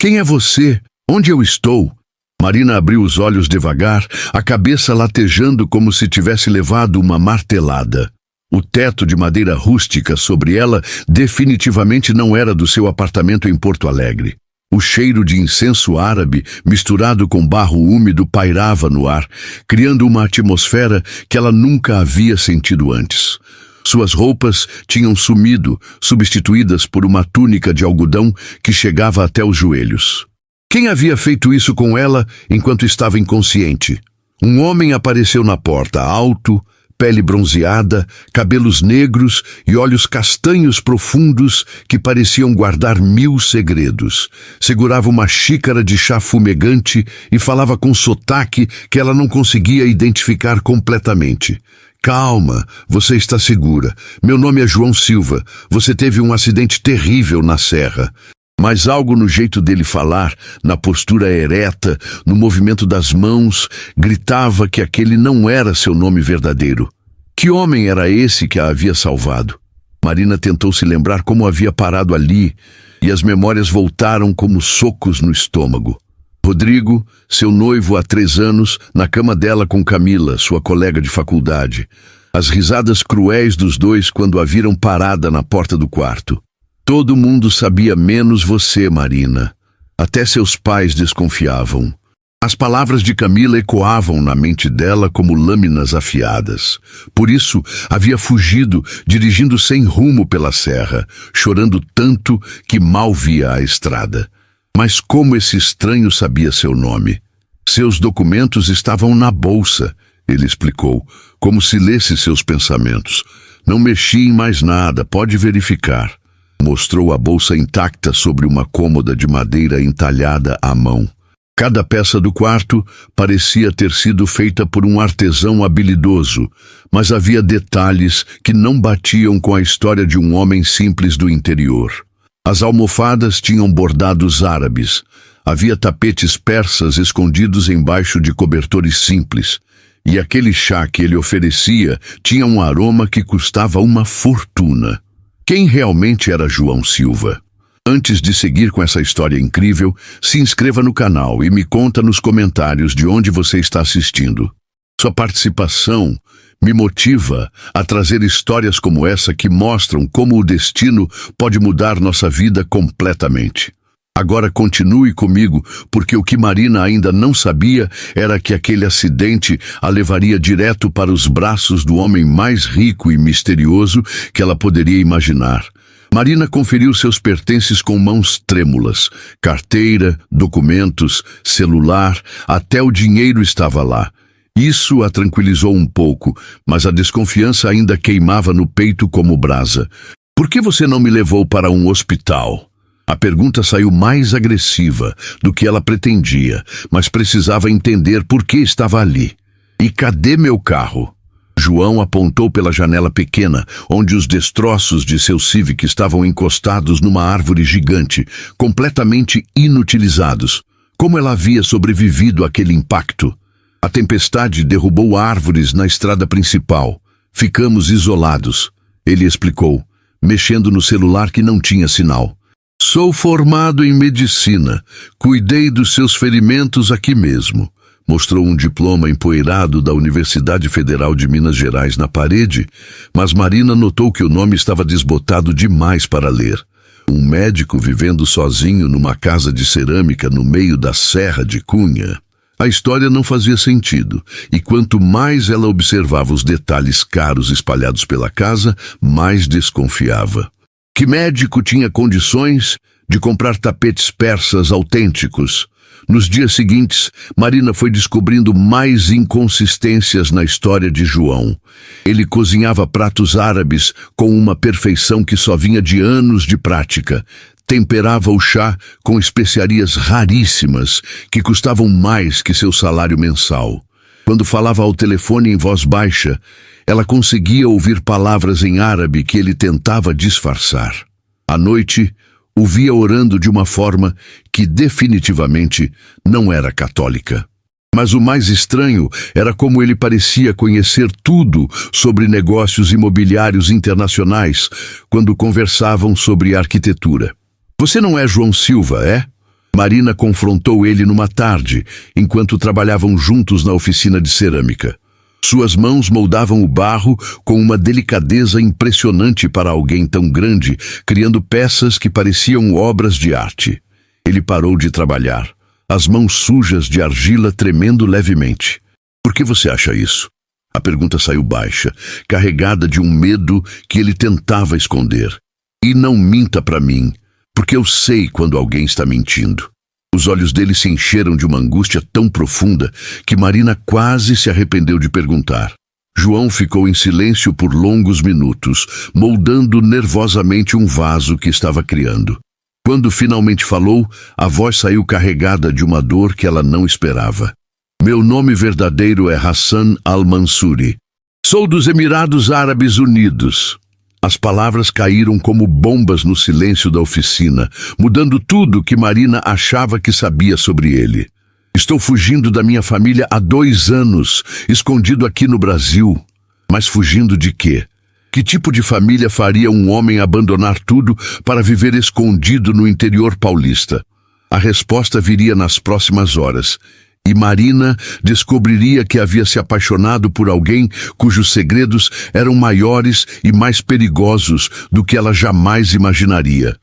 Quem é você? Onde eu estou? Marina abriu os olhos devagar, a cabeça latejando como se tivesse levado uma martelada. O teto de madeira rústica sobre ela definitivamente não era do seu apartamento em Porto Alegre. O cheiro de incenso árabe, misturado com barro úmido, pairava no ar, criando uma atmosfera que ela nunca havia sentido antes. Suas roupas tinham sumido, substituídas por uma túnica de algodão que chegava até os joelhos. Quem havia feito isso com ela enquanto estava inconsciente? Um homem apareceu na porta, alto, pele bronzeada, cabelos negros e olhos castanhos profundos que pareciam guardar 1000 segredos. Segurava uma xícara de chá fumegante e falava com sotaque que ela não conseguia identificar completamente. Calma, você está segura. Meu nome é João Silva. Você teve um acidente terrível na serra. Mas algo no jeito dele falar, na postura ereta, no movimento das mãos, gritava que aquele não era seu nome verdadeiro. Que homem era esse que a havia salvado? Marina tentou se lembrar como havia parado ali, e as memórias voltaram como socos no estômago. Rodrigo, seu noivo há 3 anos, na cama dela com Camila, sua colega de faculdade. As risadas cruéis dos dois quando a viram parada na porta do quarto. Todo mundo sabia menos você, Marina. Até seus pais desconfiavam. As palavras de Camila ecoavam na mente dela como lâminas afiadas. Por isso, havia fugido, dirigindo sem rumo pela serra, chorando tanto que mal via a estrada. Mas como esse estranho sabia seu nome? Seus documentos estavam na bolsa, ele explicou, como se lesse seus pensamentos. Não mexi em mais nada, pode verificar. Mostrou a bolsa intacta sobre uma cômoda de madeira entalhada à mão. Cada peça do quarto parecia ter sido feita por um artesão habilidoso, mas havia detalhes que não batiam com a história de um homem simples do interior. As almofadas tinham bordados árabes. Havia tapetes persas escondidos embaixo de cobertores simples. E aquele chá que ele oferecia tinha um aroma que custava uma fortuna. Quem realmente era João Silva? Antes de seguir com essa história incrível, se inscreva no canal e me conta nos comentários de onde você está assistindo. Sua participação me motiva a trazer histórias como essa que mostram como o destino pode mudar nossa vida completamente. Agora continue comigo, porque o que Marina ainda não sabia era que aquele acidente a levaria direto para os braços do homem mais rico e misterioso que ela poderia imaginar. Marina conferiu seus pertences com mãos trêmulas. Carteira, documentos, celular, até o dinheiro estava lá. Isso a tranquilizou um pouco, mas a desconfiança ainda queimava no peito como brasa. Por que você não me levou para um hospital? A pergunta saiu mais agressiva do que ela pretendia, mas precisava entender por que estava ali. E cadê meu carro? João apontou pela janela pequena, onde os destroços de seu Civic estavam encostados numa árvore gigante, completamente inutilizados. Como ela havia sobrevivido àquele impacto? A tempestade derrubou árvores na estrada principal. Ficamos isolados, ele explicou, mexendo no celular que não tinha sinal. Sou formado em medicina. Cuidei dos seus ferimentos aqui mesmo. Mostrou um diploma empoeirado da Universidade Federal de Minas Gerais na parede, mas Marina notou que o nome estava desbotado demais para ler. Um médico vivendo sozinho numa casa de cerâmica no meio da Serra de Cunha. A história não fazia sentido, e quanto mais ela observava os detalhes caros espalhados pela casa, mais desconfiava. Que médico tinha condições de comprar tapetes persas autênticos? Nos dias seguintes, Marina foi descobrindo mais inconsistências na história de João. Ele cozinhava pratos árabes com uma perfeição que só vinha de anos de prática. Temperava o chá com especiarias raríssimas que custavam mais que seu salário mensal. Quando falava ao telefone em voz baixa, ela conseguia ouvir palavras em árabe que ele tentava disfarçar. À noite, o via orando de uma forma que definitivamente não era católica. Mas o mais estranho era como ele parecia conhecer tudo sobre negócios imobiliários internacionais quando conversavam sobre arquitetura. Você não é João Silva, é? Marina confrontou ele numa tarde, enquanto trabalhavam juntos na oficina de cerâmica. Suas mãos moldavam o barro com uma delicadeza impressionante para alguém tão grande, criando peças que pareciam obras de arte. Ele parou de trabalhar, as mãos sujas de argila tremendo levemente. Por que você acha isso? A pergunta saiu baixa, carregada de um medo que ele tentava esconder. E não minta para mim, porque eu sei quando alguém está mentindo. Os olhos dele se encheram de uma angústia tão profunda que Marina quase se arrependeu de perguntar. João ficou em silêncio por longos minutos, moldando nervosamente um vaso que estava criando. Quando finalmente falou, a voz saiu carregada de uma dor que ela não esperava. Meu nome verdadeiro é Hassan al-Mansuri. Sou dos Emirados Árabes Unidos. As palavras caíram como bombas no silêncio da oficina, mudando tudo que Marina achava que sabia sobre ele. Estou fugindo da minha família há 2 anos, escondido aqui no Brasil. Mas fugindo de quê? Que tipo de família faria um homem abandonar tudo para viver escondido no interior paulista? A resposta viria nas próximas horas. E Marina descobriria que havia se apaixonado por alguém cujos segredos eram maiores e mais perigosos do que ela jamais imaginaria.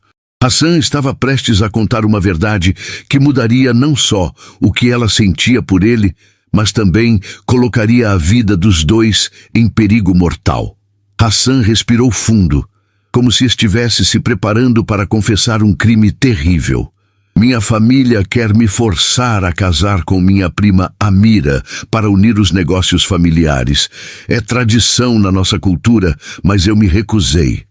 Hassan estava prestes a contar uma verdade que mudaria não só o que ela sentia por ele, mas também colocaria a vida dos dois em perigo mortal. Hassan respirou fundo, como se estivesse se preparando para confessar um crime terrível. Minha família quer me forçar a casar com minha prima Amira para unir os negócios familiares. É tradição na nossa cultura, mas eu me recusei.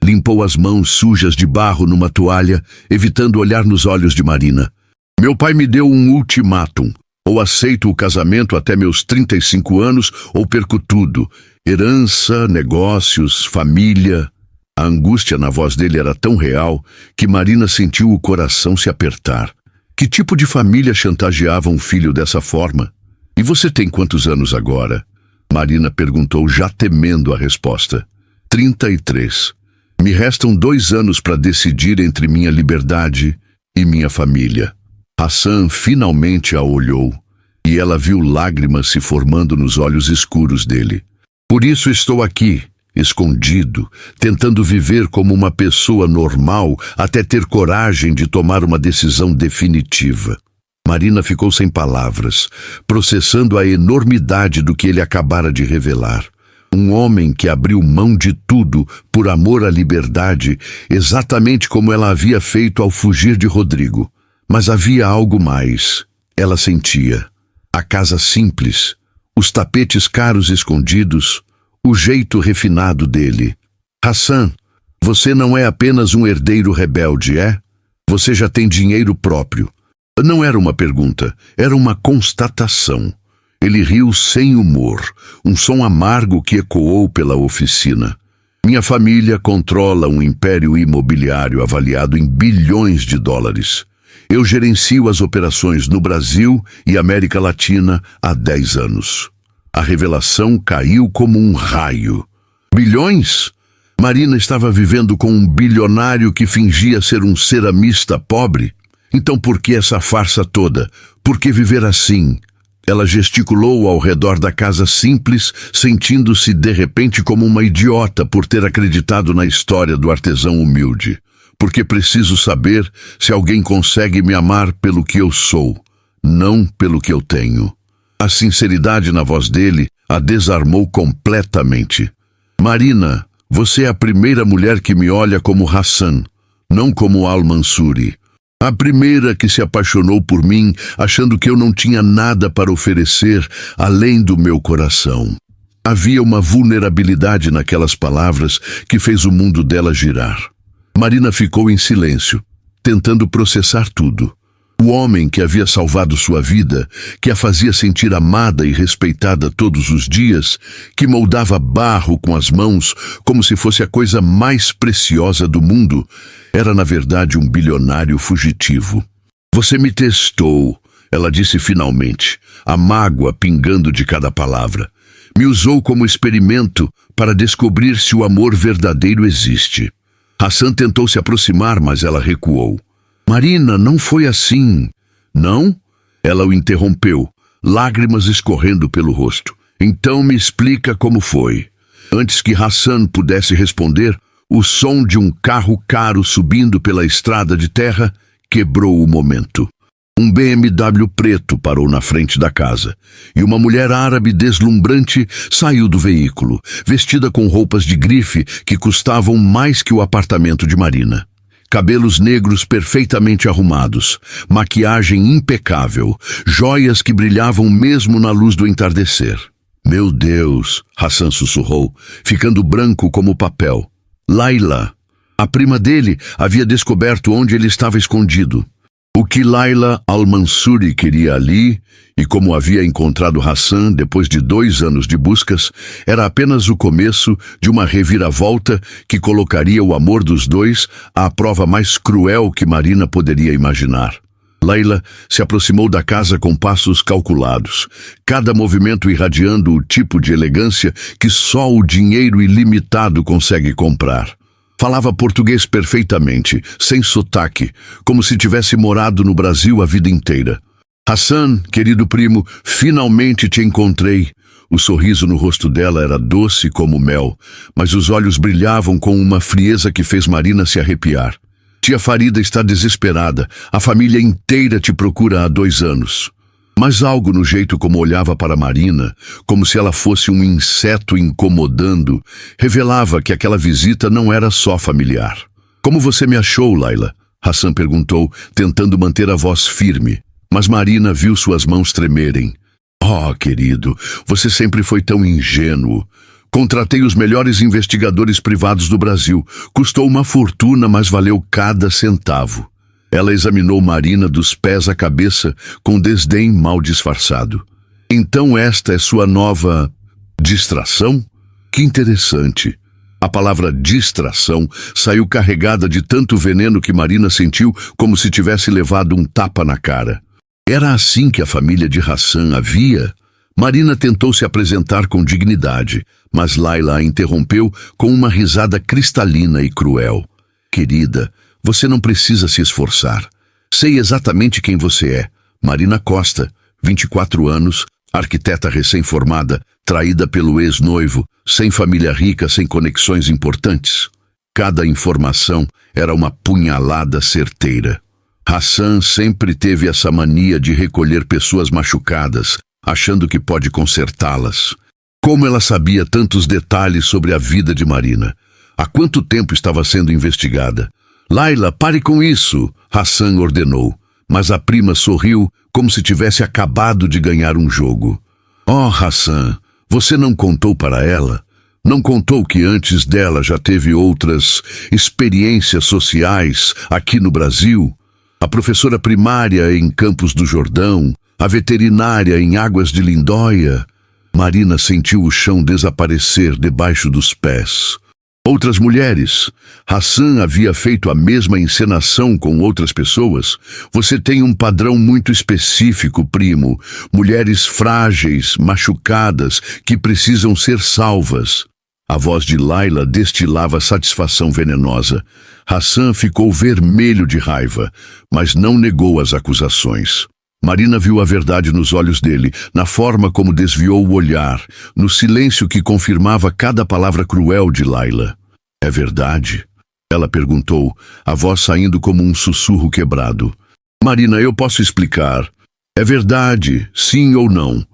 Limpou as mãos sujas de barro numa toalha, evitando olhar nos olhos de Marina. Meu pai me deu um ultimátum. Ou aceito o casamento até meus 35 anos, ou perco tudo. Herança, negócios, família. A angústia na voz dele era tão real que Marina sentiu o coração se apertar. Que tipo de família chantageava um filho dessa forma? E você tem quantos anos agora? Marina perguntou, já temendo a resposta. 33. Me restam 2 anos para decidir entre minha liberdade e minha família. Hassan finalmente a olhou, e ela viu lágrimas se formando nos olhos escuros dele. Por isso estou aqui, escondido, tentando viver como uma pessoa normal até ter coragem de tomar uma decisão definitiva. Marina ficou sem palavras, processando a enormidade do que ele acabara de revelar. Um homem que abriu mão de tudo por amor à liberdade, exatamente como ela havia feito ao fugir de Rodrigo. Mas havia algo mais. Ela sentia. A casa simples, os tapetes caros escondidos, o jeito refinado dele. Hassan, você não é apenas um herdeiro rebelde, é? Você já tem dinheiro próprio. Não era uma pergunta, era uma constatação. Ele riu sem humor, um som amargo que ecoou pela oficina. Minha família controla um império imobiliário avaliado em bilhões de dólares. Eu gerencio as operações no Brasil e América Latina há 10 anos. A revelação caiu como um raio. Bilhões? Marina estava vivendo com um bilionário que fingia ser um ceramista pobre? Então por que essa farsa toda? Por que viver assim? Ela gesticulou ao redor da casa simples, sentindo-se de repente como uma idiota por ter acreditado na história do artesão humilde. Porque preciso saber se alguém consegue me amar pelo que eu sou, não pelo que eu tenho. A sinceridade na voz dele a desarmou completamente. Marina, você é a primeira mulher que me olha como Hassan, não como Al-Mansuri. A primeira que se apaixonou por mim, achando que eu não tinha nada para oferecer além do meu coração. Havia uma vulnerabilidade naquelas palavras que fez o mundo dela girar. Marina ficou em silêncio, tentando processar tudo. O homem que havia salvado sua vida, que a fazia sentir amada e respeitada todos os dias, que moldava barro com as mãos como se fosse a coisa mais preciosa do mundo, era na verdade um bilionário fugitivo. Você me testou, ela disse finalmente, a mágoa pingando de cada palavra. Me usou como experimento para descobrir se o amor verdadeiro existe. Hassan tentou se aproximar, mas ela recuou. Marina, não foi assim. Não? Ela o interrompeu, lágrimas escorrendo pelo rosto. Então me explica como foi. Antes que Hassan pudesse responder, o som de um carro caro subindo pela estrada de terra quebrou o momento. Um BMW preto parou na frente da casa, e uma mulher árabe deslumbrante saiu do veículo, vestida com roupas de grife que custavam mais que o apartamento de Marina. Cabelos negros perfeitamente arrumados, maquiagem impecável, joias que brilhavam mesmo na luz do entardecer. Meu Deus, Hassan sussurrou, ficando branco como papel. Laila. A prima dele havia descoberto onde ele estava escondido. O que Laila Al-Mansuri queria ali, e como havia encontrado Hassan depois de 2 anos de buscas, era apenas o começo de uma reviravolta que colocaria o amor dos dois à prova mais cruel que Marina poderia imaginar. Laila se aproximou da casa com passos calculados, cada movimento irradiando o tipo de elegância que só o dinheiro ilimitado consegue comprar. Falava português perfeitamente, sem sotaque, como se tivesse morado no Brasil a vida inteira. Hassan, querido primo, finalmente te encontrei. O sorriso no rosto dela era doce como mel, mas os olhos brilhavam com uma frieza que fez Marina se arrepiar. Tia Farida está desesperada. A família inteira te procura há 2 anos. Mas algo no jeito como olhava para Marina, como se ela fosse um inseto incomodando, revelava que aquela visita não era só familiar. Como você me achou, Laila? Hassan perguntou, tentando manter a voz firme. Mas Marina viu suas mãos tremerem. Oh, querido, você sempre foi tão ingênuo. Contratei os melhores investigadores privados do Brasil. Custou uma fortuna, mas valeu cada centavo. Ela examinou Marina dos pés à cabeça com desdém mal disfarçado. Então esta é sua nova distração? Que interessante. A palavra distração saiu carregada de tanto veneno que Marina sentiu como se tivesse levado um tapa na cara. Era assim que a família de Hassan a via? Marina tentou se apresentar com dignidade, mas Laila a interrompeu com uma risada cristalina e cruel. Querida, você não precisa se esforçar. Sei exatamente quem você é. Marina Costa, 24 anos, arquiteta recém-formada, traída pelo ex-noivo, sem família rica, sem conexões importantes. Cada informação era uma punhalada certeira. Hassan sempre teve essa mania de recolher pessoas machucadas, achando que pode consertá-las. Como ela sabia tantos detalhes sobre a vida de Marina? Há quanto tempo estava sendo investigada? Laila, pare com isso, Hassan ordenou, mas a prima sorriu como se tivesse acabado de ganhar um jogo. Oh, Hassan, você não contou para ela? Não contou que antes dela já teve outras experiências sociais aqui no Brasil? A professora primária em Campos do Jordão, a veterinária em Águas de Lindóia. Marina sentiu o chão desaparecer debaixo dos pés. Outras mulheres. Hassan havia feito a mesma encenação com outras pessoas. Você tem um padrão muito específico, primo. Mulheres frágeis, machucadas, que precisam ser salvas. A voz de Laila destilava satisfação venenosa. Hassan ficou vermelho de raiva, mas não negou as acusações. Marina viu a verdade nos olhos dele, na forma como desviou o olhar, no silêncio que confirmava cada palavra cruel de Laila. É verdade? Ela perguntou, a voz saindo como um sussurro quebrado. Marina, eu posso explicar. É verdade, sim ou não?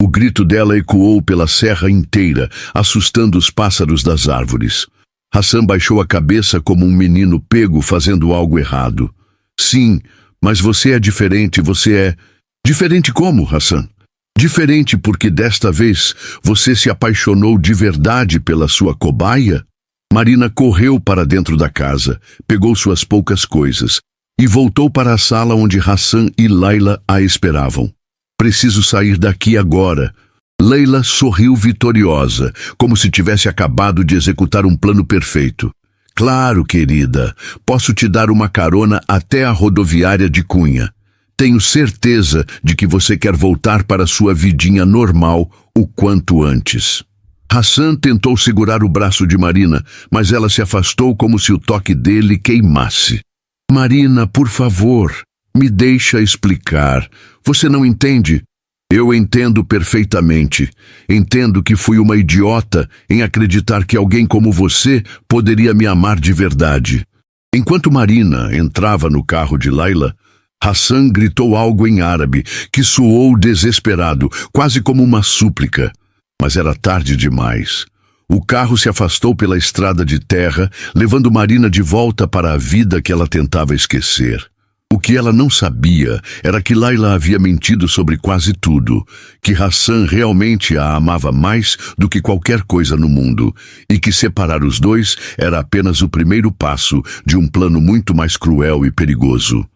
O grito dela ecoou pela serra inteira, assustando os pássaros das árvores. Hassan baixou a cabeça como um menino pego fazendo algo errado. Sim, mas você é diferente, você é... Diferente como, Hassan? Diferente porque desta vez você se apaixonou de verdade pela sua cobaia? Marina correu para dentro da casa, pegou suas poucas coisas e voltou para a sala onde Hassan e Laila a esperavam. Preciso sair daqui agora. Laila sorriu vitoriosa, como se tivesse acabado de executar um plano perfeito. Claro, querida, posso te dar uma carona até a rodoviária de Cunha. Tenho certeza de que você quer voltar para sua vidinha normal o quanto antes. Hassan tentou segurar o braço de Marina, mas ela se afastou como se o toque dele queimasse. Marina, por favor, me deixa explicar. Você não entende? Eu entendo perfeitamente. Entendo que fui uma idiota em acreditar que alguém como você poderia me amar de verdade. Enquanto Marina entrava no carro de Layla, Hassan gritou algo em árabe que soou desesperado, quase como uma súplica. Mas era tarde demais. O carro se afastou pela estrada de terra, levando Marina de volta para a vida que ela tentava esquecer. O que ela não sabia era que Layla havia mentido sobre quase tudo, que Hassan realmente a amava mais do que qualquer coisa no mundo, e que separar os dois era apenas o primeiro passo de um plano muito mais cruel e perigoso.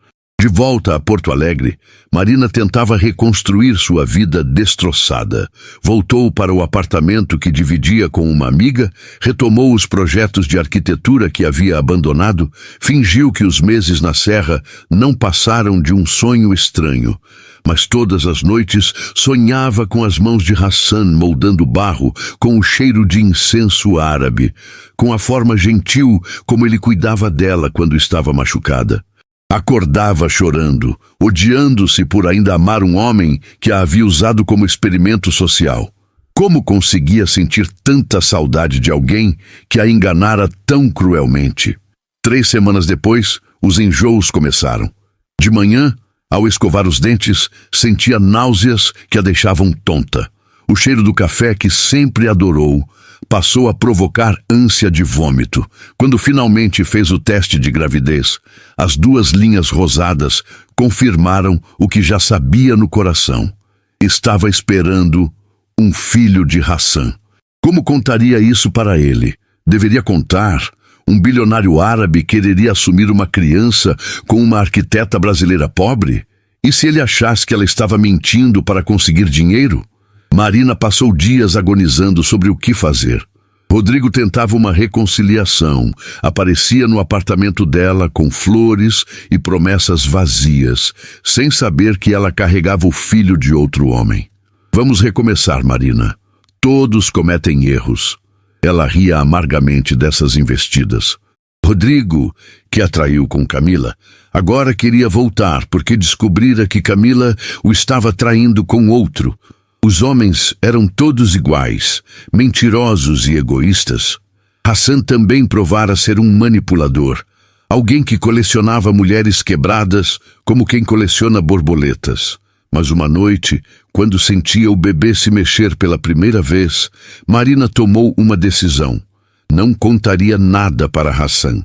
De volta a Porto Alegre, Marina tentava reconstruir sua vida destroçada. Voltou para o apartamento que dividia com uma amiga, retomou os projetos de arquitetura que havia abandonado, fingiu que os meses na serra não passaram de um sonho estranho. Mas todas as noites sonhava com as mãos de Hassan moldando barro, com o cheiro de incenso árabe, com a forma gentil como ele cuidava dela quando estava machucada. Acordava chorando, odiando-se por ainda amar um homem que a havia usado como experimento social. Como conseguia sentir tanta saudade de alguém que a enganara tão cruelmente? 3 semanas depois, os enjoos começaram. De manhã, ao escovar os dentes, sentia náuseas que a deixavam tonta. O cheiro do café que sempre adorou passou a provocar ânsia de vômito. Quando finalmente fez o teste de gravidez, as 2 linhas rosadas confirmaram o que já sabia no coração. Estava esperando um filho de Hassan. Como contaria isso para ele? Deveria contar? Um bilionário árabe quereria assumir uma criança com uma arquiteta brasileira pobre? E se ele achasse que ela estava mentindo para conseguir dinheiro? Marina passou dias agonizando sobre o que fazer. Rodrigo tentava uma reconciliação. Aparecia no apartamento dela com flores e promessas vazias, sem saber que ela carregava o filho de outro homem. Vamos recomeçar, Marina. Todos cometem erros. Ela ria amargamente dessas investidas. Rodrigo, que a traiu com Camila, agora queria voltar porque descobrira que Camila o estava traindo com outro. Os homens eram todos iguais, mentirosos e egoístas. Hassan também provara ser um manipulador, alguém que colecionava mulheres quebradas como quem coleciona borboletas. Mas uma noite, quando sentia o bebê se mexer pela primeira vez, Marina tomou uma decisão. Não contaria nada para Hassan.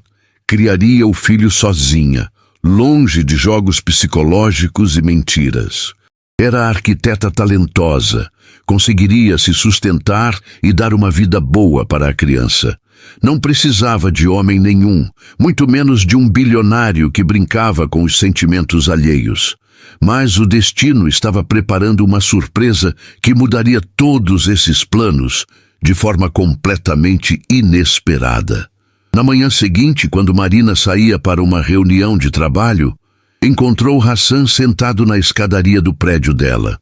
Criaria o filho sozinha, longe de jogos psicológicos e mentiras. Era arquiteta talentosa, conseguiria se sustentar e dar uma vida boa para a criança. Não precisava de homem nenhum, muito menos de um bilionário que brincava com os sentimentos alheios. Mas o destino estava preparando uma surpresa que mudaria todos esses planos de forma completamente inesperada. Na manhã seguinte, quando Marina saía para uma reunião de trabalho, encontrou Hassan sentado na escadaria do prédio dela.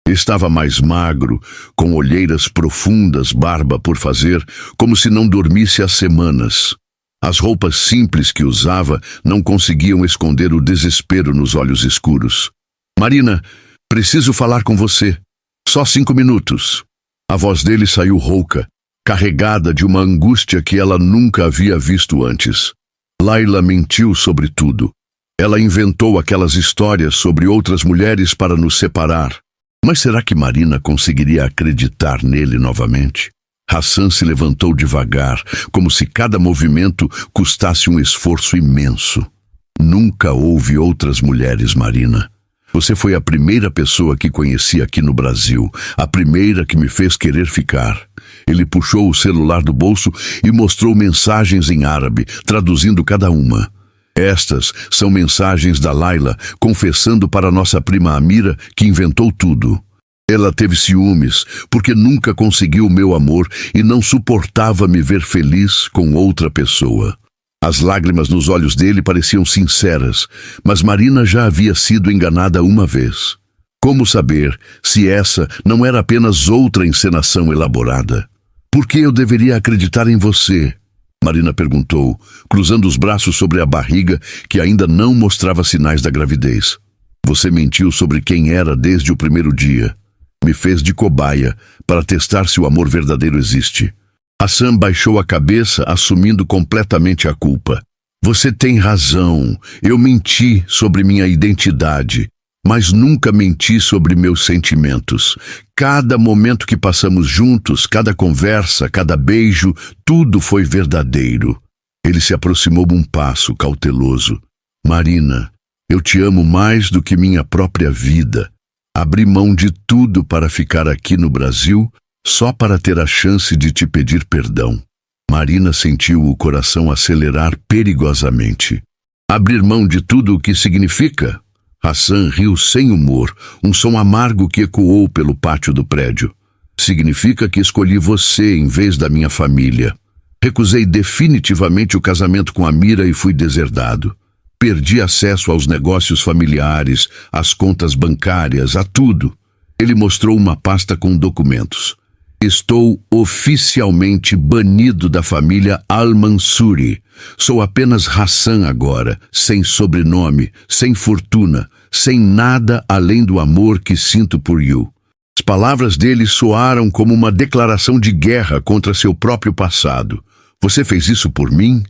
Estava mais magro, com olheiras profundas, barba por fazer, como se não dormisse há semanas. As roupas simples que usava não conseguiam esconder o desespero nos olhos escuros. Marina, preciso falar com você. Só 5 minutos. A voz dele saiu rouca, carregada de uma angústia que ela nunca havia visto antes. Layla mentiu sobre tudo. Ela inventou aquelas histórias sobre outras mulheres para nos separar. Mas será que Marina conseguiria acreditar nele novamente? Hassan se levantou devagar, como se cada movimento custasse um esforço imenso. Nunca houve outras mulheres, Marina. Você foi a primeira pessoa que conheci aqui no Brasil, a primeira que me fez querer ficar. Ele puxou o celular do bolso e mostrou mensagens em árabe, traduzindo cada uma. Estas são mensagens da Layla, confessando para nossa prima Amira que inventou tudo. Ela teve ciúmes, porque nunca conseguiu o meu amor e não suportava me ver feliz com outra pessoa. As lágrimas nos olhos dele pareciam sinceras, mas Marina já havia sido enganada uma vez. Como saber se essa não era apenas outra encenação elaborada? Por que eu deveria acreditar em você? Marina perguntou, cruzando os braços sobre a barriga que ainda não mostrava sinais da gravidez. Você mentiu sobre quem era desde o primeiro dia. Me fez de cobaia para testar se o amor verdadeiro existe. Hassan baixou a cabeça, assumindo completamente a culpa. Você tem razão. Eu menti sobre minha identidade, mas nunca menti sobre meus sentimentos. Cada momento que passamos juntos, cada conversa, cada beijo, tudo foi verdadeiro. Ele se aproximou um passo, cauteloso. Marina, eu te amo mais do que minha própria vida. Abri mão de tudo para ficar aqui no Brasil, só para ter a chance de te pedir perdão. Marina sentiu o coração acelerar perigosamente. Abrir mão de tudo o que significa? Hassan riu sem humor, um som amargo que ecoou pelo pátio do prédio. Significa que escolhi você em vez da minha família. Recusei definitivamente o casamento com Amira e fui deserdado. Perdi acesso aos negócios familiares, às contas bancárias, a tudo. Ele mostrou uma pasta com documentos. Estou oficialmente banido da família Al-Mansuri. Sou apenas Hassan agora, sem sobrenome, sem fortuna, sem nada além do amor que sinto por You. As palavras dele soaram como uma declaração de guerra contra seu próprio passado. Você fez isso por mim?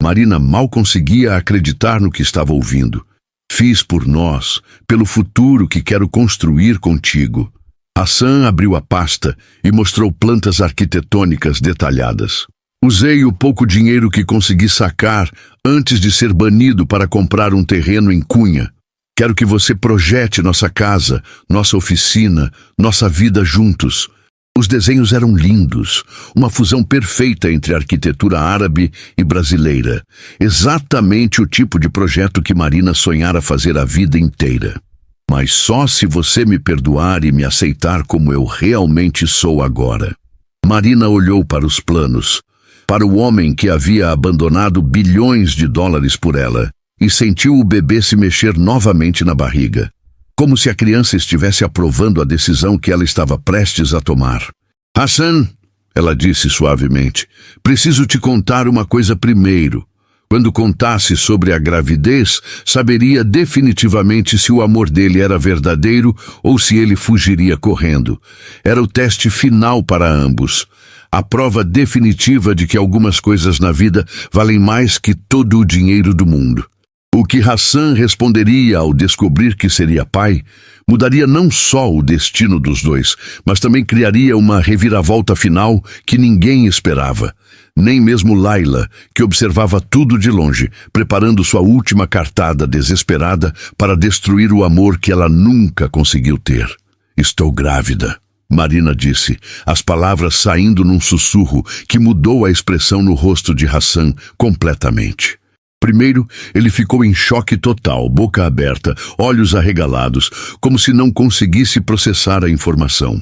Marina mal conseguia acreditar no que estava ouvindo. Fiz por nós, pelo futuro que quero construir contigo. Hassan abriu a pasta e mostrou plantas arquitetônicas detalhadas. Usei o pouco dinheiro que consegui sacar antes de ser banido para comprar um terreno em Cunha. Quero que você projete nossa casa, nossa oficina, nossa vida juntos. Os desenhos eram lindos, uma fusão perfeita entre a arquitetura árabe e brasileira. Exatamente o tipo de projeto que Marina sonhara fazer a vida inteira. Mas só se você me perdoar e me aceitar como eu realmente sou agora. Marina olhou para os planos, para o homem que havia abandonado bilhões de dólares por ela, e sentiu o bebê se mexer novamente na barriga, como se a criança estivesse aprovando a decisão que ela estava prestes a tomar. Hassan, ela disse suavemente, preciso te contar uma coisa primeiro. Quando contasse sobre a gravidez, saberia definitivamente se o amor dele era verdadeiro ou se ele fugiria correndo. Era o teste final para ambos. A prova definitiva de que algumas coisas na vida valem mais que todo o dinheiro do mundo. O que Hassan responderia ao descobrir que seria pai mudaria não só o destino dos dois, mas também criaria uma reviravolta final que ninguém esperava. Nem mesmo Laila, que observava tudo de longe, preparando sua última cartada desesperada para destruir o amor que ela nunca conseguiu ter. Estou grávida, Marina disse, as palavras saindo num sussurro que mudou a expressão no rosto de Hassan completamente. Primeiro, ele ficou em choque total, boca aberta, olhos arregalados, como se não conseguisse processar a informação.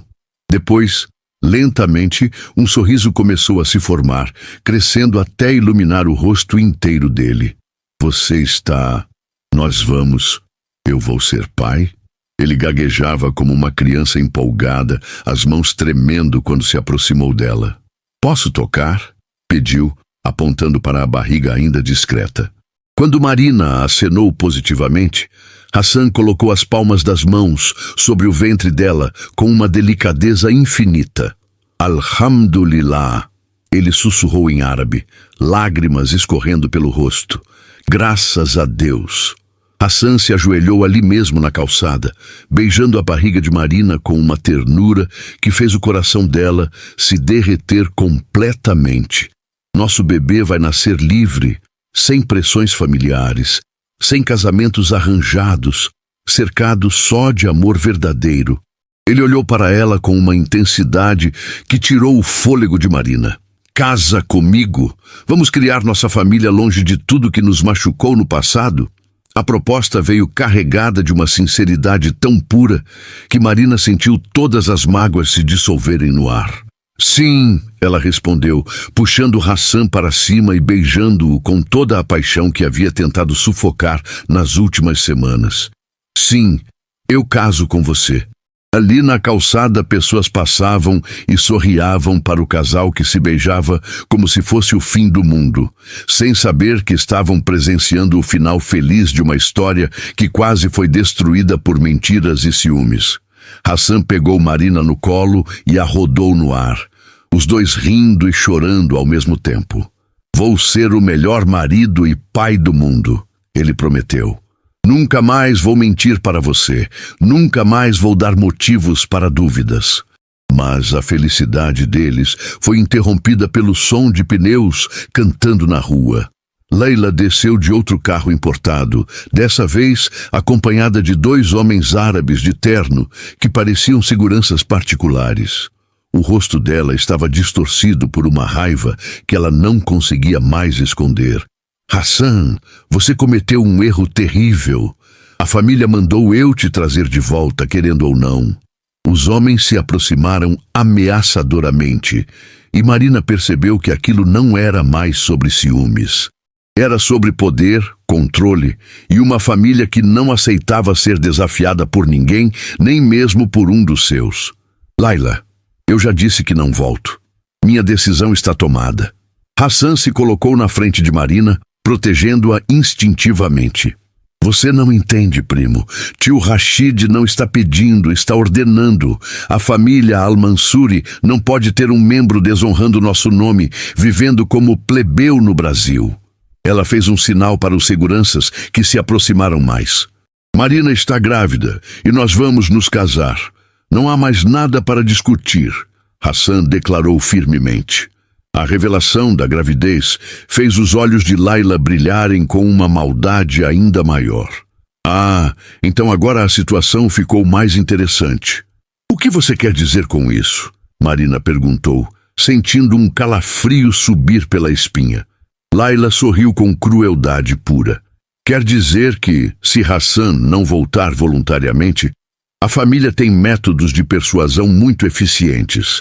Depois, lentamente, um sorriso começou a se formar, crescendo até iluminar o rosto inteiro dele. Você está... Nós vamos... Eu vou ser pai? Ele gaguejava como uma criança empolgada, as mãos tremendo quando se aproximou dela. Posso tocar? Pediu, apontando para a barriga ainda discreta. Quando Marina acenou positivamente, Hassan colocou as palmas das mãos sobre o ventre dela com uma delicadeza infinita. Alhamdulillah, ele sussurrou em árabe, lágrimas escorrendo pelo rosto. Graças a Deus. Hassan se ajoelhou ali mesmo na calçada, beijando a barriga de Marina com uma ternura que fez o coração dela se derreter completamente. Nosso bebê vai nascer livre, sem pressões familiares, sem casamentos arranjados, cercado só de amor verdadeiro. Ele olhou para ela com uma intensidade que tirou o fôlego de Marina. Casa comigo? Vamos criar nossa família longe de tudo que nos machucou no passado? A proposta veio carregada de uma sinceridade tão pura que Marina sentiu todas as mágoas se dissolverem no ar. Sim, ela respondeu, puxando Hassan para cima e beijando-o com toda a paixão que havia tentado sufocar nas últimas semanas. Sim, eu caso com você. Ali na calçada, pessoas passavam e sorriavam para o casal que se beijava como se fosse o fim do mundo, sem saber que estavam presenciando o final feliz de uma história que quase foi destruída por mentiras e ciúmes. Hassan pegou Marina no colo e a rodou no ar, os dois rindo e chorando ao mesmo tempo. "Vou ser o melhor marido e pai do mundo", ele prometeu. "Nunca mais vou mentir para você, nunca mais vou dar motivos para dúvidas." Mas a felicidade deles foi interrompida pelo som de pneus cantando na rua. Leila desceu de outro carro importado, dessa vez acompanhada de 2 homens árabes de terno que pareciam seguranças particulares. O rosto dela estava distorcido por uma raiva que ela não conseguia mais esconder. "Hassan, você cometeu um erro terrível. A família mandou eu te trazer de volta, querendo ou não." Os homens se aproximaram ameaçadoramente e Marina percebeu que aquilo não era mais sobre ciúmes. Era sobre poder, controle e uma família que não aceitava ser desafiada por ninguém, nem mesmo por um dos seus. "Laila, eu já disse que não volto. Minha decisão está tomada." Hassan se colocou na frente de Marina, protegendo-a instintivamente. "Você não entende, primo. Tio Rashid não está pedindo, está ordenando. A família Al-Mansuri não pode ter um membro desonrando nosso nome, vivendo como plebeu no Brasil." Ela fez um sinal para os seguranças que se aproximaram mais. "Marina está grávida e nós vamos nos casar. Não há mais nada para discutir", Hassan declarou firmemente. A revelação da gravidez fez os olhos de Laila brilharem com uma maldade ainda maior. "Ah, então agora a situação ficou mais interessante." "O que você quer dizer com isso?" Marina perguntou, sentindo um calafrio subir pela espinha. Laila sorriu com crueldade pura. "Quer dizer que, se Hassan não voltar voluntariamente, a família tem métodos de persuasão muito eficientes.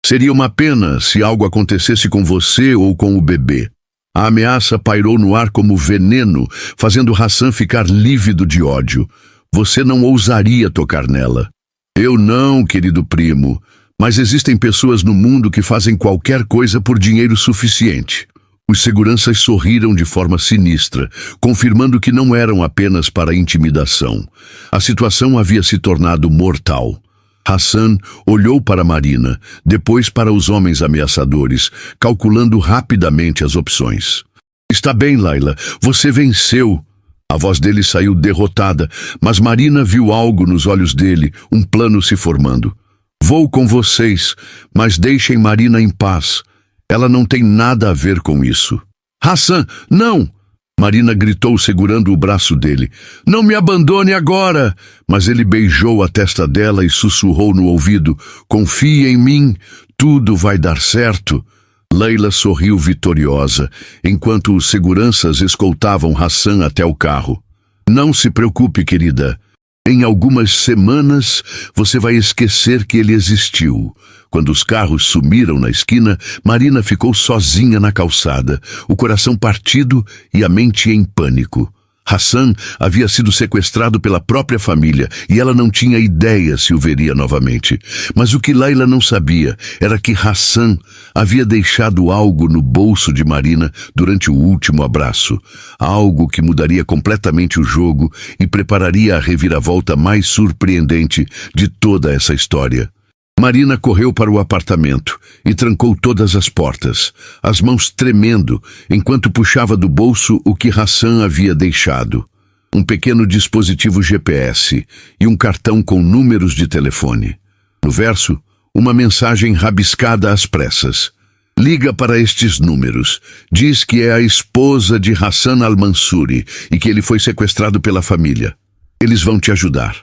Seria uma pena se algo acontecesse com você ou com o bebê." A ameaça pairou no ar como veneno, fazendo Hassan ficar lívido de ódio. "Você não ousaria tocar nela." "Eu não, querido primo, mas existem pessoas no mundo que fazem qualquer coisa por dinheiro suficiente." Os seguranças sorriram de forma sinistra, confirmando que não eram apenas para intimidação. A situação havia se tornado mortal. Hassan olhou para Marina, depois para os homens ameaçadores, calculando rapidamente as opções. "Está bem, Laila, você venceu." A voz dele saiu derrotada, mas Marina viu algo nos olhos dele, um plano se formando. "Vou com vocês, mas deixem Marina em paz. Ela não tem nada a ver com isso." "Hassan, não!" Marina gritou segurando o braço dele. "Não me abandone agora!" Mas ele beijou a testa dela e sussurrou no ouvido. "Confie em mim, tudo vai dar certo." Leila sorriu vitoriosa, enquanto os seguranças escoltavam Hassan até o carro. "Não se preocupe, querida. Em algumas semanas, você vai esquecer que ele existiu." Quando os carros sumiram na esquina, Marina ficou sozinha na calçada, o coração partido e a mente em pânico. Hassan havia sido sequestrado pela própria família e ela não tinha ideia se o veria novamente. Mas o que Laila não sabia era que Hassan havia deixado algo no bolso de Marina durante o último abraço. Algo que mudaria completamente o jogo e prepararia a reviravolta mais surpreendente de toda essa história. Marina correu para o apartamento e trancou todas as portas, as mãos tremendo, enquanto puxava do bolso o que Hassan havia deixado. Um pequeno dispositivo GPS e um cartão com números de telefone. No verso, uma mensagem rabiscada às pressas. "Liga para estes números. Diz que é a esposa de Hassan Al-Mansuri e que ele foi sequestrado pela família. Eles vão te ajudar."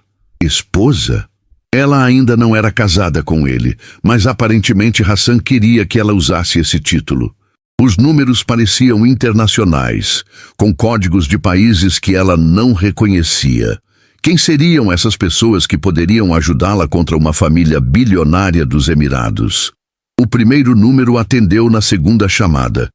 Esposa? Ela ainda não era casada com ele, mas aparentemente Hassan queria que ela usasse esse título. Os números pareciam internacionais, com códigos de países que ela não reconhecia. Quem seriam essas pessoas que poderiam ajudá-la contra uma família bilionária dos Emirados? O primeiro número atendeu na segunda chamada.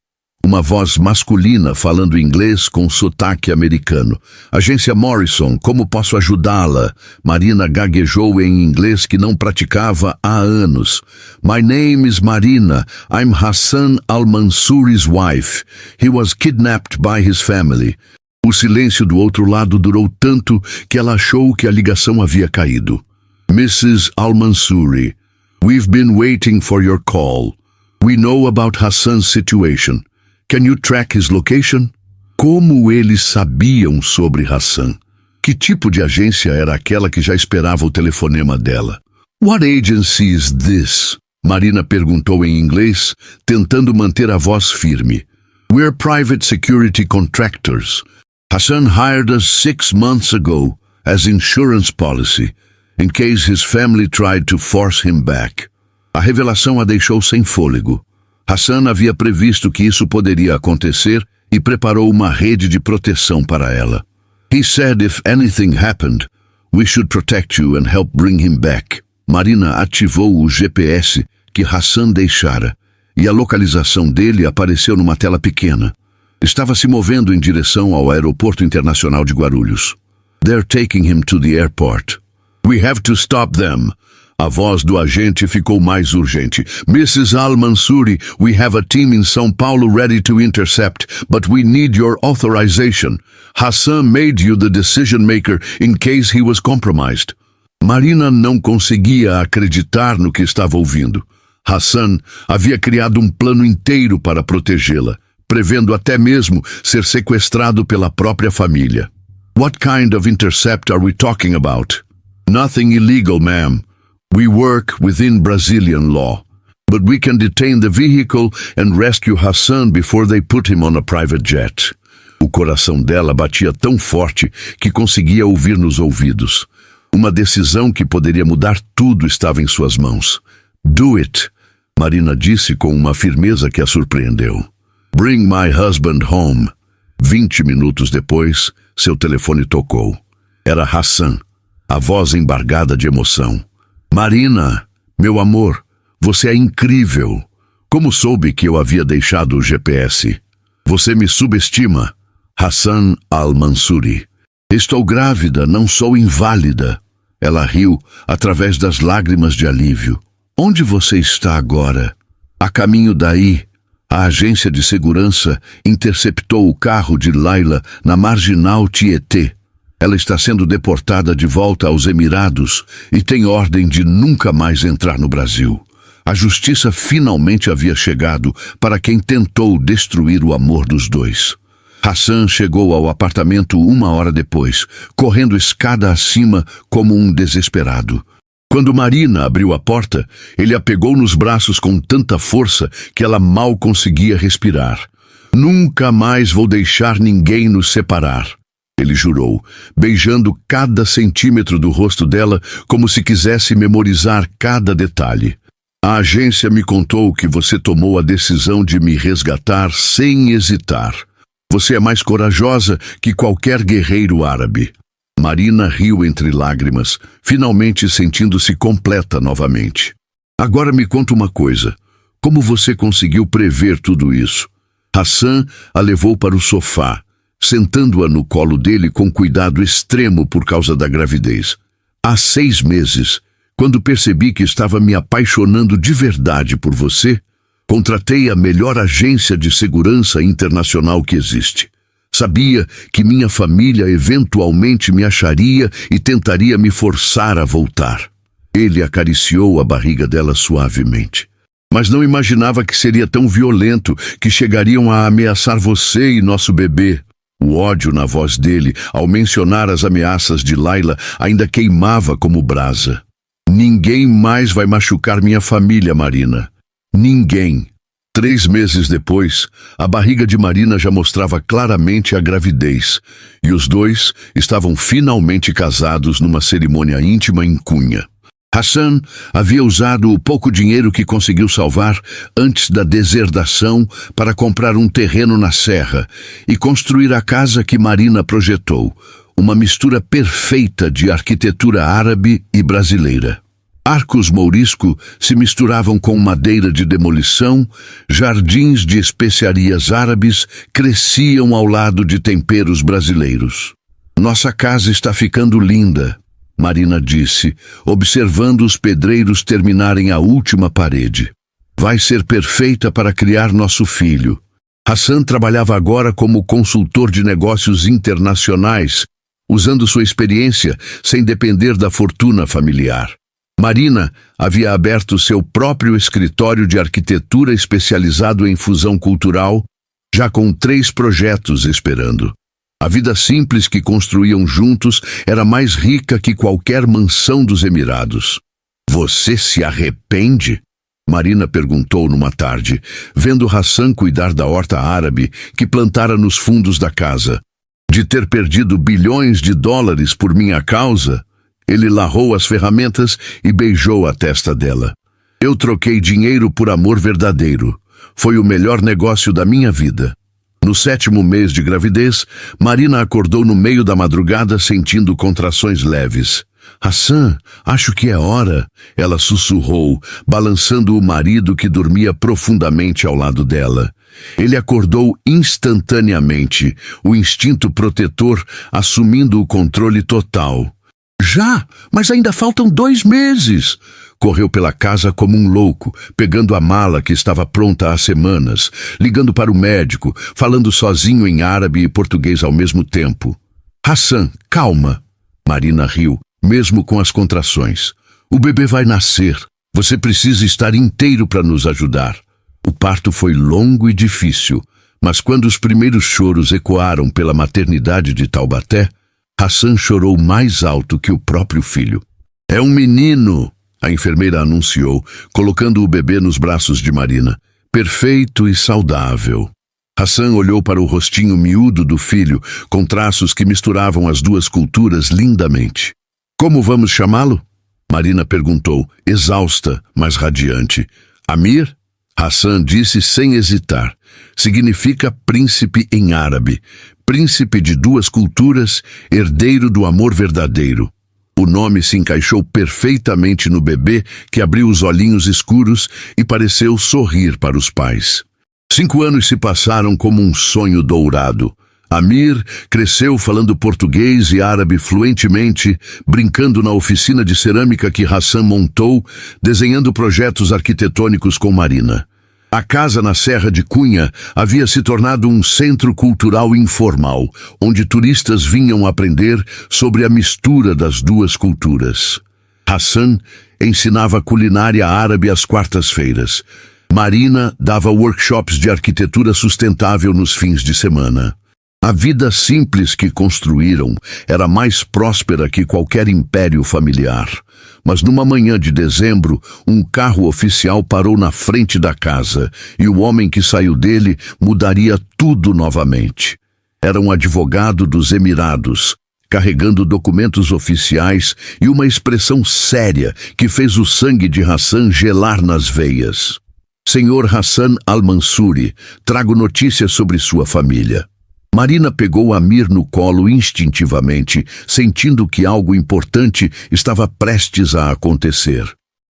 Uma voz masculina falando inglês com sotaque americano. Agência Morrison, como posso ajudá-la? Marina gaguejou em inglês que não praticava há anos. My name is Marina. I'm Hassan al-Mansouri's wife. He was kidnapped by his family. O silêncio do outro lado durou tanto que ela achou que a ligação havia caído. Mrs. al-Mansouri, we've been waiting for your call. We know about Hassan's situation. Can you track his location? Como eles sabiam sobre Hassan? Que tipo de agência era aquela que já esperava o telefonema dela? What agency is this? Marina perguntou em inglês, tentando manter a voz firme. We're private security contractors. Hassan hired us 6 months ago as insurance policy, in case his family tried to force him back. A revelação a deixou sem fôlego. Hassan havia previsto que isso poderia acontecer e preparou uma rede de proteção para ela. He said if anything happened, we should protect you and help bring him back. Marina ativou o GPS que Hassan deixara e a localização dele apareceu numa tela pequena. Estava se movendo em direção ao aeroporto internacional de Guarulhos. They're taking him to the airport. We have to stop them. A voz do agente ficou mais urgente. Mrs. Al-Mansouri, we have a team in São Paulo ready to intercept, but we need your authorization. Hassan made you the decision maker in case he was compromised. Marina não conseguia acreditar no que estava ouvindo. Hassan havia criado um plano inteiro para protegê-la, prevendo até mesmo ser sequestrado pela própria família. What kind of intercept are we talking about? Nothing illegal, ma'am. We work within Brazilian law, but we can detain the vehicle and rescue Hassan before they put him on a private jet. O coração dela batia tão forte que conseguia ouvir nos ouvidos. Uma decisão que poderia mudar tudo estava em suas mãos. Do it, Marina disse com uma firmeza que a surpreendeu. Bring my husband home. 20 minutos depois, seu telefone tocou. Era Hassan, a voz embargada de emoção. Marina, meu amor, você é incrível. Como soube que eu havia deixado o GPS? Você me subestima. Hassan al-Mansouri. Estou grávida, não sou inválida. Ela riu através das lágrimas de alívio. Onde você está agora? A caminho daí, a agência de segurança interceptou o carro de Laila na Marginal Tietê. Ela está sendo deportada de volta aos Emirados e tem ordem de nunca mais entrar no Brasil. A justiça finalmente havia chegado para quem tentou destruir o amor dos dois. Hassan chegou ao apartamento 1 hora depois, correndo escada acima como um desesperado. Quando Marina abriu a porta, ele a pegou nos braços com tanta força que ela mal conseguia respirar. Nunca mais vou deixar ninguém nos separar. Ele jurou, beijando cada centímetro do rosto dela como se quisesse memorizar cada detalhe. A agência me contou que você tomou a decisão de me resgatar sem hesitar. Você é mais corajosa que qualquer guerreiro árabe. Marina riu entre lágrimas, finalmente sentindo-se completa novamente. Agora me conta uma coisa. Como você conseguiu prever tudo isso? Hassan a levou para o sofá, sentando-a no colo dele com cuidado extremo por causa da gravidez. Há 6 meses, quando percebi que estava me apaixonando de verdade por você, contratei a melhor agência de segurança internacional que existe. Sabia que minha família eventualmente me acharia e tentaria me forçar a voltar. Ele acariciou a barriga dela suavemente. Mas não imaginava que seria tão violento, que chegariam a ameaçar você e nosso bebê. O ódio na voz dele, ao mencionar as ameaças de Laila, ainda queimava como brasa. Ninguém mais vai machucar minha família, Marina. Ninguém. 3 meses depois, a barriga de Marina já mostrava claramente a gravidez, e os dois estavam finalmente casados numa cerimônia íntima em Cunha. Hassan havia usado o pouco dinheiro que conseguiu salvar antes da deserdação para comprar um terreno na serra e construir a casa que Marina projetou, uma mistura perfeita de arquitetura árabe e brasileira. Arcos mourisco se misturavam com madeira de demolição, jardins de especiarias árabes cresciam ao lado de temperos brasileiros. Nossa casa está ficando linda, Marina disse, observando os pedreiros terminarem a última parede. Vai ser perfeita para criar nosso filho. Hassan trabalhava agora como consultor de negócios internacionais, usando sua experiência sem depender da fortuna familiar. Marina havia aberto seu próprio escritório de arquitetura especializado em fusão cultural, já com 3 projetos esperando. A vida simples que construíam juntos era mais rica que qualquer mansão dos Emirados. Você se arrepende? Marina perguntou numa tarde, vendo Hassan cuidar da horta árabe que plantara nos fundos da casa. De ter perdido bilhões de dólares por minha causa? Ele larrou as ferramentas e beijou a testa dela. Eu troquei dinheiro por amor verdadeiro. Foi o melhor negócio da minha vida. No 7º mês de gravidez, Marina acordou no meio da madrugada sentindo contrações leves. Hassan, acho que é hora, ela sussurrou, balançando o marido que dormia profundamente ao lado dela. Ele acordou instantaneamente, o instinto protetor assumindo o controle total. Já, mas ainda faltam 2 meses. Correu pela casa como um louco, pegando a mala que estava pronta há semanas, ligando para o médico, falando sozinho em árabe e português ao mesmo tempo. Hassan, calma. Marina riu, mesmo com as contrações. O bebê vai nascer. Você precisa estar inteiro para nos ajudar. O parto foi longo e difícil, mas quando os primeiros choros ecoaram pela maternidade de Taubaté, Hassan chorou mais alto que o próprio filho. É um menino, a enfermeira anunciou, colocando o bebê nos braços de Marina. Perfeito e saudável. Hassan olhou para o rostinho miúdo do filho, com traços que misturavam as 2 culturas lindamente. Como vamos chamá-lo? Marina perguntou, exausta, mas radiante. Amir? Hassan disse sem hesitar. Significa príncipe em árabe. Príncipe de 2 culturas, herdeiro do amor verdadeiro. O nome se encaixou perfeitamente no bebê, que abriu os olhinhos escuros e pareceu sorrir para os pais. 5 anos se passaram como um sonho dourado. Amir cresceu falando português e árabe fluentemente, brincando na oficina de cerâmica que Hassan montou, desenhando projetos arquitetônicos com Marina. A casa na Serra de Cunha havia se tornado um centro cultural informal, onde turistas vinham aprender sobre a mistura das 2 culturas. Hassan ensinava culinária árabe às quartas-feiras. Marina dava workshops de arquitetura sustentável nos fins de semana. A vida simples que construíram era mais próspera que qualquer império familiar. Mas numa manhã de dezembro, um carro oficial parou na frente da casa e o homem que saiu dele mudaria tudo novamente. Era um advogado dos Emirados, carregando documentos oficiais e uma expressão séria que fez o sangue de Hassan gelar nas veias. Senhor Hassan Al-Mansuri, trago notícias sobre sua família. Marina pegou Amir no colo instintivamente, sentindo que algo importante estava prestes a acontecer.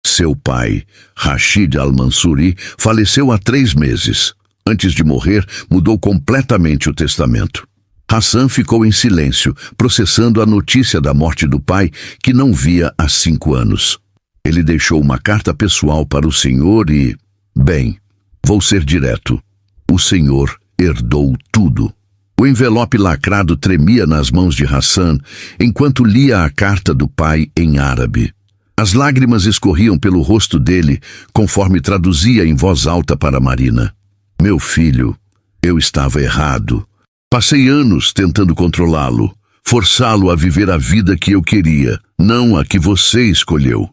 Seu pai, Rashid Al-Mansuri, faleceu há 3 meses. Antes de morrer, mudou completamente o testamento. Hassan ficou em silêncio, processando a notícia da morte do pai, que não via há 5 anos. Ele deixou uma carta pessoal para o senhor e... Bem, vou ser direto. O senhor herdou tudo. O envelope lacrado tremia nas mãos de Hassan, enquanto lia a carta do pai em árabe. As lágrimas escorriam pelo rosto dele, conforme traduzia em voz alta para Marina. Meu filho, eu estava errado. Passei anos tentando controlá-lo, forçá-lo a viver a vida que eu queria, não a que você escolheu.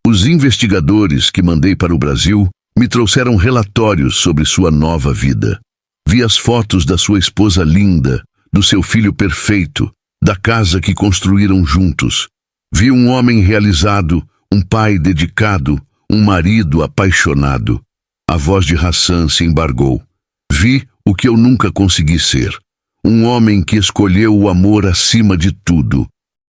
Os investigadores que mandei para o Brasil me trouxeram relatórios sobre sua nova vida. Vi as fotos da sua esposa linda, do seu filho perfeito, da casa que construíram juntos. Vi um homem realizado, um pai dedicado, um marido apaixonado. A voz de Hassan se embargou. Vi o que eu nunca consegui ser. Um homem que escolheu o amor acima de tudo.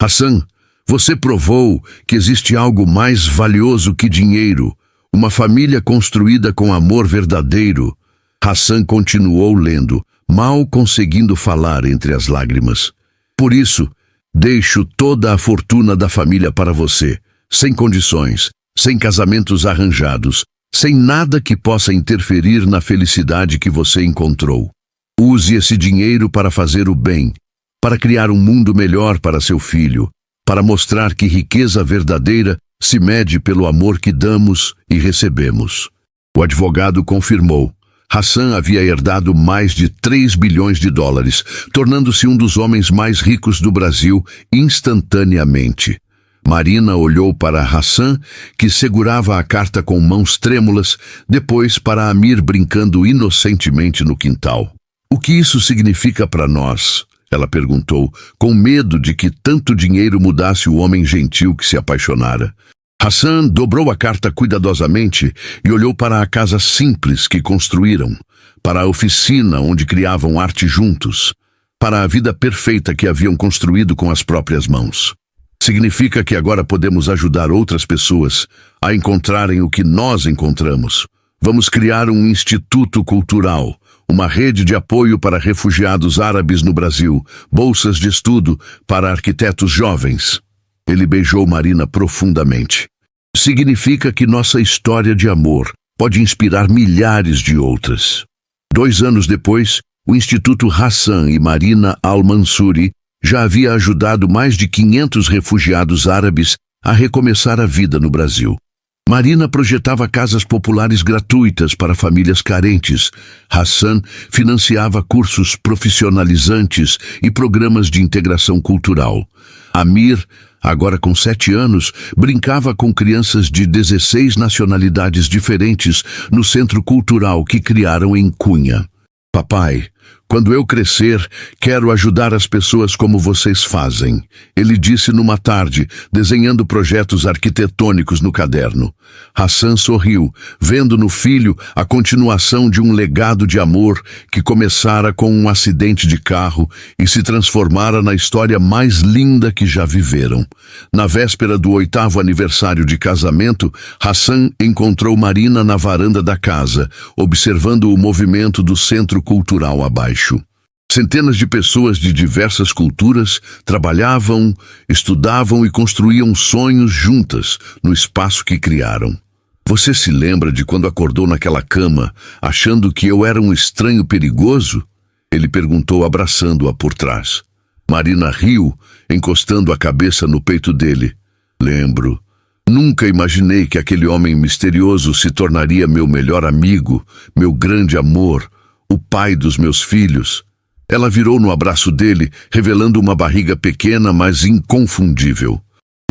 Hassan, Você provou que existe algo mais valioso que dinheiro, uma família construída com amor verdadeiro. Hassan continuou lendo, mal conseguindo falar entre as lágrimas. Por isso, deixo toda a fortuna da família para você, sem condições, sem casamentos arranjados, sem nada que possa interferir na felicidade que você encontrou. Use esse dinheiro para fazer o bem, para criar um mundo melhor para seu filho, para mostrar que riqueza verdadeira se mede pelo amor que damos e recebemos. O advogado confirmou. Hassan havia herdado mais de 3 bilhões de dólares, tornando-se um dos homens mais ricos do Brasil instantaneamente. Marina olhou para Hassan, que segurava a carta com mãos trêmulas, depois para Amir brincando inocentemente no quintal. O que isso significa para nós? Ela perguntou, com medo de que tanto dinheiro mudasse o homem gentil que se apaixonara. Hassan dobrou a carta cuidadosamente e olhou para a casa simples que construíram, para a oficina onde criavam arte juntos, para a vida perfeita que haviam construído com as próprias mãos. Significa que agora podemos ajudar outras pessoas a encontrarem o que nós encontramos. Vamos criar um instituto cultural, uma rede de apoio para refugiados árabes no Brasil, bolsas de estudo para arquitetos jovens. Ele beijou Marina profundamente. Significa que nossa história de amor pode inspirar milhares de outras. 2 anos depois, o Instituto Hassan e Marina Al-Mansuri já havia ajudado mais de 500 refugiados árabes a recomeçar a vida no Brasil. Marina projetava casas populares gratuitas para famílias carentes. Hassan financiava cursos profissionalizantes e programas de integração cultural. Amir, agora com 7 anos, brincava com crianças de 16 nacionalidades diferentes no centro cultural que criaram em Cunha. Papai, quando eu crescer, quero ajudar as pessoas como vocês fazem, ele disse numa tarde, desenhando projetos arquitetônicos no caderno. Hassan sorriu, vendo no filho a continuação de um legado de amor que começara com um acidente de carro e se transformara na história mais linda que já viveram. Na véspera do 8º aniversário de casamento, Hassan encontrou Marina na varanda da casa, observando o movimento do centro cultural abaixo. Centenas de pessoas de diversas culturas trabalhavam, estudavam e construíam sonhos juntas no espaço que criaram. Você se lembra de quando acordou naquela cama, achando que eu era um estranho perigoso? Ele perguntou, abraçando-a por trás. Marina riu, encostando a cabeça no peito dele. Lembro. Nunca imaginei que aquele homem misterioso se tornaria meu melhor amigo, meu grande amor, o pai dos meus filhos. Ela virou no abraço dele, revelando uma barriga pequena, mas inconfundível.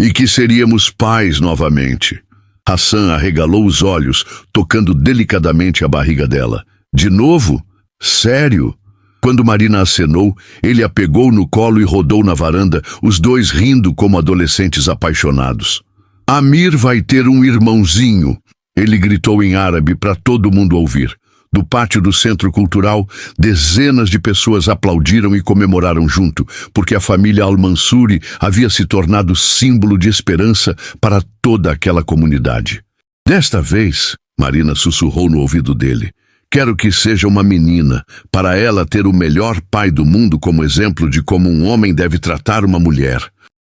E que seríamos pais novamente. Hassan arregalou os olhos, tocando delicadamente a barriga dela. De novo? Sério? Quando Marina acenou, ele a pegou no colo e rodou na varanda, os dois rindo como adolescentes apaixonados. Amir vai ter um irmãozinho, ele gritou em árabe para todo mundo ouvir. Do pátio do Centro Cultural, dezenas de pessoas aplaudiram e comemoraram junto, porque a família Al-Mansuri havia se tornado símbolo de esperança para toda aquela comunidade. Desta vez, Marina sussurrou no ouvido dele, quero que seja uma menina, para ela ter o melhor pai do mundo como exemplo de como um homem deve tratar uma mulher.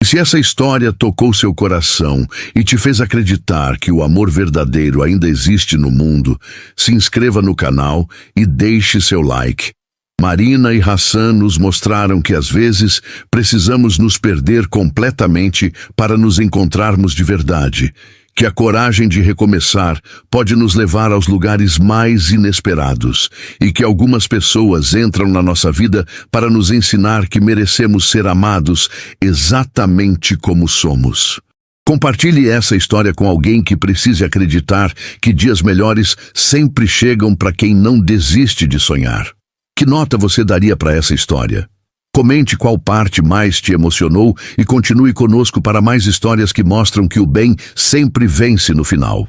Se essa história tocou seu coração e te fez acreditar que o amor verdadeiro ainda existe no mundo, se inscreva no canal e deixe seu like. Marina e Hassan nos mostraram que às vezes precisamos nos perder completamente para nos encontrarmos de verdade, que a coragem de recomeçar pode nos levar aos lugares mais inesperados e que algumas pessoas entram na nossa vida para nos ensinar que merecemos ser amados exatamente como somos. Compartilhe essa história com alguém que precise acreditar que dias melhores sempre chegam para quem não desiste de sonhar. Que nota você daria para essa história? Comente qual parte mais te emocionou e continue conosco para mais histórias que mostram que o bem sempre vence no final.